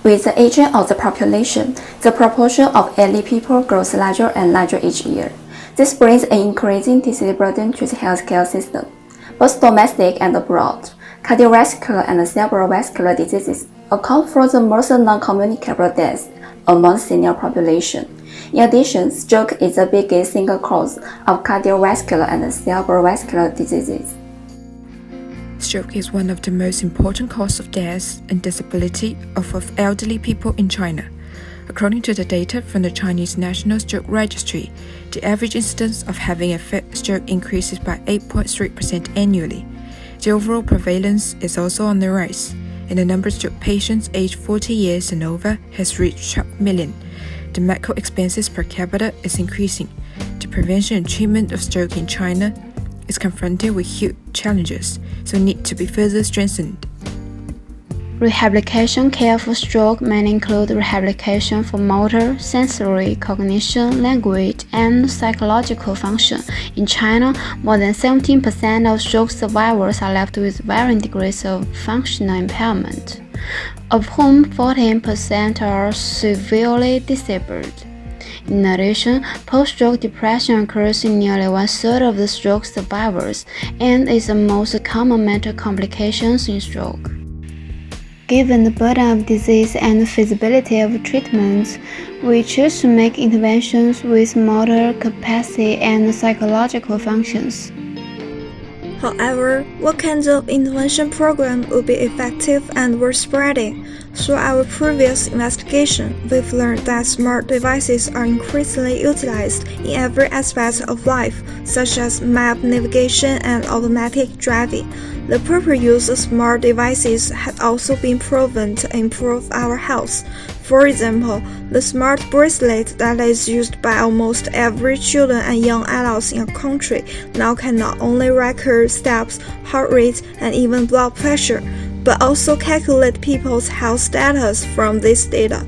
With the aging of the population, the proportion of elderly people grows larger and larger each year. This brings an increasing disease burden to the healthcare system, both domestic and abroad. Cardiovascular and cerebrovascular diseases account for the most non-communicable deaths among senior population. In addition, stroke is the biggest single cause of cardiovascular and cerebrovascular diseases. Stroke is one of the most important causes of death and disability of elderly people in China. According to the data from the Chinese National Stroke Registry, the average incidence of having a stroke increases by 8.3% annually. The overall prevalence is also on the rise, and the number of stroke patients aged 40 years and over has reached 12 million. The medical expenses per capita is increasing. The prevention and treatment of stroke in China is confronted with huge challenges, so need to be further strengthened. Rehabilitation care for stroke may include rehabilitation for motor, sensory, cognition, language, and psychological function. In China, more than 17% of stroke survivors are left with varying degrees of functional impairment, of whom 14% are severely disabled. In addition, post-stroke depression occurs in nearly one-third of the stroke survivors and is the most common mental complications in stroke. Given the burden of disease and the feasibility of treatments, we choose to make interventions with motor capacity and psychological functions. However, what kinds of intervention program will be effective and worth spreading? Through our previous investigation, we've learned that smart devices are increasingly utilized in every aspect of life, such as map navigation and automatic driving. The proper use of smart devices has also been proven to improve our health. For example, the smart bracelet that is used by almost every children and young adults in our country now can not only record steps, heart rate, and even blood pressure, but also calculate people's health status from this data.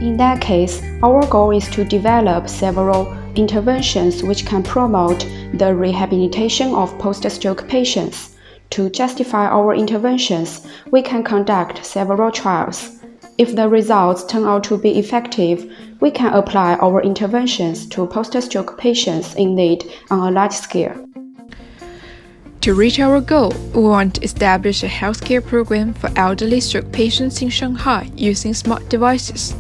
In that case, our goal is to develop several interventions which can promote the rehabilitation of post-stroke patients. To justify our interventions, we can conduct several trials. If the results turn out to be effective, we can apply our interventions to post-stroke patients in need on a large scale. To reach our goal, we want to establish a healthcare program for elderly stroke patients in Shanghai using smart devices.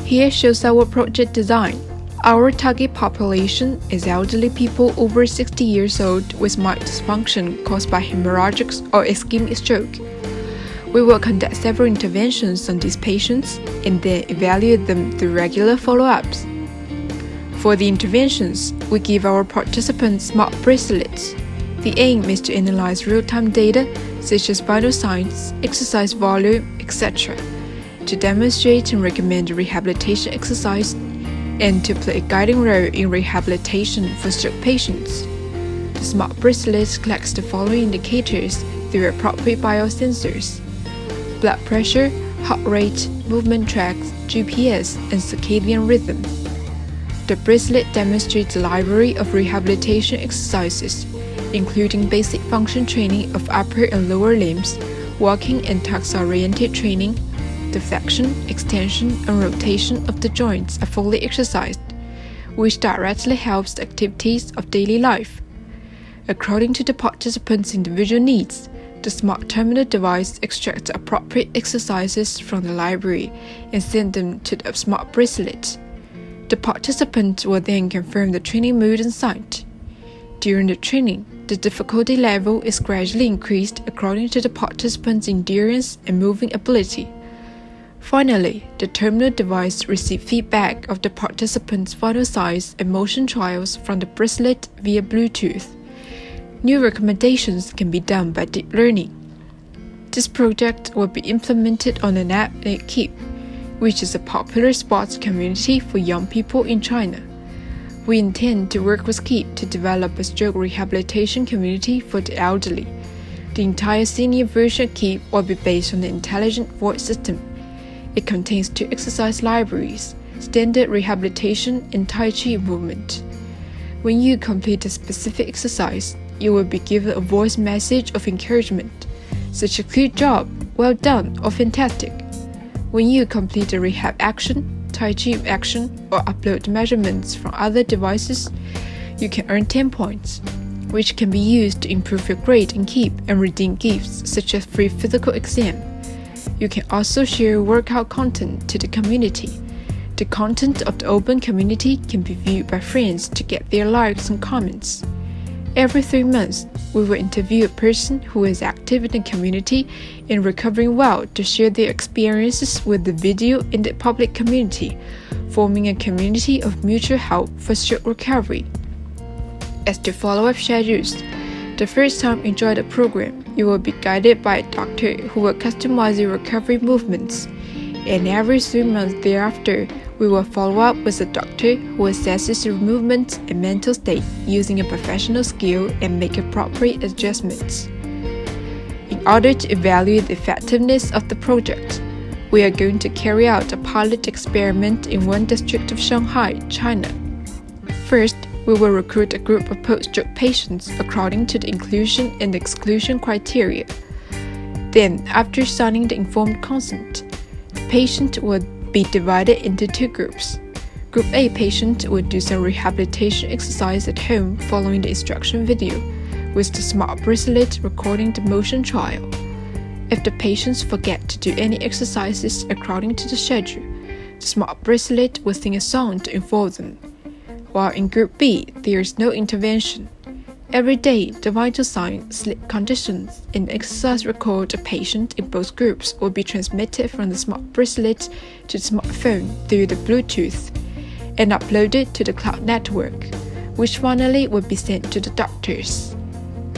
Here shows our project design. Our target population is elderly people over 60 years old with mild dysfunction caused by hemorrhagic or ischemic stroke. We will conduct several interventions on these patients and then evaluate them through regular follow-ups. For the interventions, we give our participants smart bracelets. The aim is to analyze real-time data such as vital signs, exercise volume, etc., to demonstrate and recommend rehabilitation exercise and to play a guiding role in rehabilitation for stroke patients. The smart bracelet collects the following indicators through appropriate biosensors: blood pressure, heart rate, movement tracks, GPS, and circadian rhythm. The bracelet demonstrates a library of rehabilitation exercises, including basic function training of upper and lower limbs, walking and task-oriented training. The flexion, extension, and rotation of the joints are fully exercised, which directly helps the activities of daily life. According to the participants' individual needs, the smart terminal device extracts appropriate exercises from the library and sends them to the smart bracelet. The participant will then confirm the training mood and site. During the training, the difficulty level is gradually increased according to the participant's endurance and moving ability. Finally, the terminal device receives feedback of the participant's vital signs and motion trials from the bracelet via Bluetooth. New recommendations can be done by deep learning. This project will be implemented on an app named Keep, which is a popular sports community for young people in China. We intend to work with Keep to develop a stroke rehabilitation community for the elderly. The entire senior version of Keep will be based on the intelligent voice system. It contains 2 exercise libraries, standard rehabilitation and Tai Chi movement. When you complete a specific exercise, you will be given a voice message of encouragement, such as "good job," "well done," or "fantastic." When you complete a rehab action, Tai Chi action, or upload measurements from other devices, you can earn 10 points, which can be used to improve your grade and keep and redeem gifts such as free physical exam. You can also share workout content to the community. The content of the open community can be viewed by friends to get their likes and comments. Every 3 months, we will interview a person who is active in the community and recovering well to share their experiences with the video in the public community, forming a community of mutual help for stroke recovery. As to follow-up schedules, the first time you join the program, you will be guided by a doctor who will customize your recovery movements. And every 3 months thereafter, we will follow up with a doctor who assesses your movement and mental state using a professional skill and make appropriate adjustments. In order to evaluate the effectiveness of the project, we are going to carry out a pilot experiment in one district of Shanghai, China. First, we will recruit a group of post-stroke patients according to the inclusion and exclusion criteria. Then, after signing the informed consent, the patient would be divided into 2 groups. Group A patient would do some rehabilitation exercise at home following the instruction video, with the smart bracelet recording the motion trial. If the patients forget to do any exercises according to the schedule, the smart bracelet will sing a song to inform them. While in Group B, there is no intervention. Every day, the vital signs, sleep conditions, and exercise record of patient in both groups will be transmitted from the smart bracelet to the smartphone through the Bluetooth and uploaded to the cloud network, which finally will be sent to the doctors.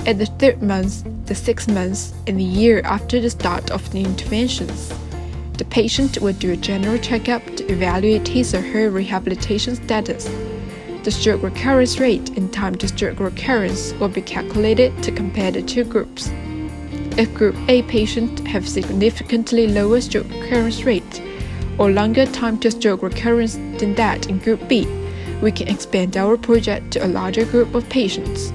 At the 3rd month, the 6th month, and the year after the start of the interventions, the patient will do a general checkup to evaluate his or her rehabilitation status. The stroke recurrence rate and time to stroke recurrence will be calculated to compare the 2 groups. If Group A patient have significantly lower stroke recurrence rate or longer time to stroke recurrence than that in Group B, we can expand our project to a larger group of patients.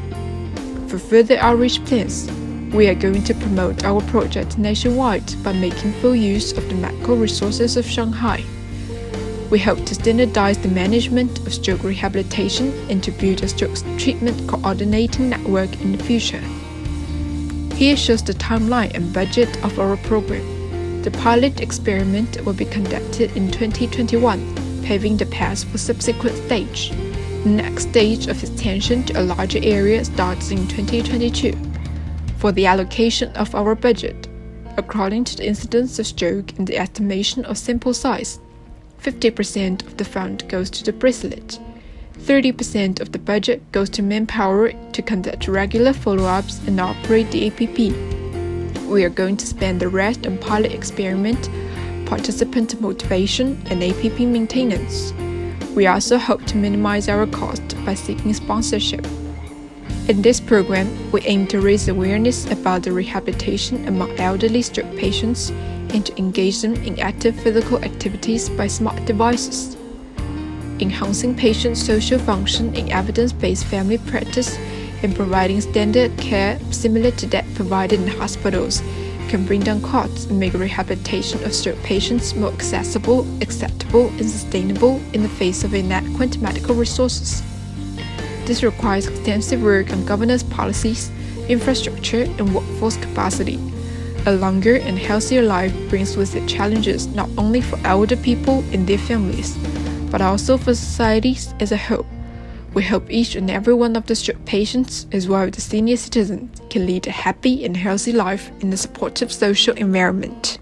For further outreach plans, we are going to promote our project nationwide by making full use of the medical resources of Shanghai. We hope to standardize the management of stroke rehabilitation and to build a stroke treatment coordinating network in the future. Here shows the timeline and budget of our program. The pilot experiment will be conducted in 2021, paving the path for subsequent stage. The next stage of extension to a larger area starts in 2022. For the allocation of our budget, according to the incidence of stroke and the estimation of sample size, 50% of the fund goes to the bracelet. 30% of the budget goes to manpower to conduct regular follow-ups and operate the APP. We are going to spend the rest on pilot experiment, participant motivation, and APP maintenance. We also hope to minimize our cost by seeking sponsorship. In this program, we aim to raise awareness about the rehabilitation among elderly stroke patients and to engage them in active physical activities by smart devices. Enhancing patient social function in evidence-based family practice and providing standard care similar to that provided in hospitals can bring down costs and make rehabilitation of stroke patients more accessible, acceptable, and sustainable in the face of inadequate medical resources. This requires extensive work on governance policies, infrastructure, and workforce capacity. A longer and healthier life brings with it challenges not only for elder people and their families, but also for societies as a whole. We hope each and every one of the stroke patients, as well as the senior citizens, can lead a happy and healthy life in a supportive social environment.